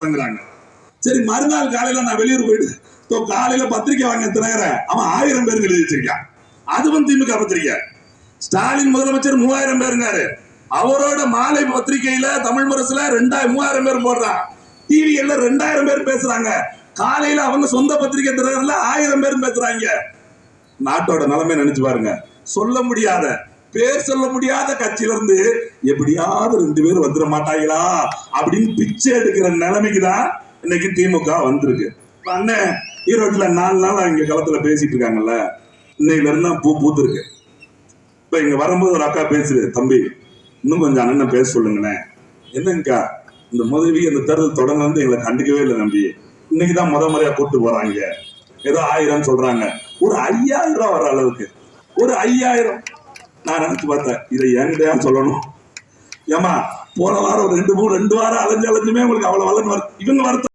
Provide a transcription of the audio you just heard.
சரி, மறுநாள் காலையில நான் வெளியூர் போயிட்டு காலையில பத்திரிக்கை வாங்க திறகிறேன். அவன் 1000 பேர் எழுதி வச்சிருக்கான். அதுவும் திமுக பத்திரிக்கை. ஸ்டாலின் முதலமைச்சர் 3000 பேருங்காரு. அவரோட மாலை பத்திரிகையில தமிழ் முரசுல 3000 பேர் போடுறான். டிவில 2000 பேர் பேசுறாங்க. காலையில அவங்க சொந்த பத்திரிகை திறகிறதுல 1000 பேர் பேசுறாங்க. நாட்டோட நிலைமை நினைச்சு பாருங்க. சொல்ல முடியாத, பேர் சொல்ல முடியாத கட்சியில இருந்து எப்படியாவது 2 பேர் வந்துட மாட்டாங்களா அப்படின்னு பிச்சை எடுக்கிற நிலைமைக்கு தான் இன்னைக்கு திமுக வந்திருக்கு. அண்ணன் ஈரோட்டுல 4 நாள் இங்க களத்துல பேசிட்டு இருக்காங்கல்ல, இன்னைக்குல இருந்தா பூ பூத்துருக்கு. இப்ப இங்க வரும்போது ஒரு அக்கா பேசுது, தம்பி இன்னும் கொஞ்சம் அண்ணன் பேச சொல்லுங்கண்ணே. என்னங்கக்கா, இந்த முதவி இந்த தேர்தல் தொடங்க வந்து எங்களை கண்டுக்கவே இல்லை தம்பி. இன்னைக்குதான் முறையா கூட்டு போறாங்க. ஏதோ 1000 சொல்றாங்க. ஒரு 5000 வர அளவுக்கு ஒரு 5000. நான் நினைச்சு பார்த்தேன், இதை என்கிட்டயா சொல்லணும். ஏமா போன வாரம் 2 வாரம் அலைஞ்சுமே உங்களுக்கு அவ்வளவு வளர்ந்து இவங்க வருத்தம்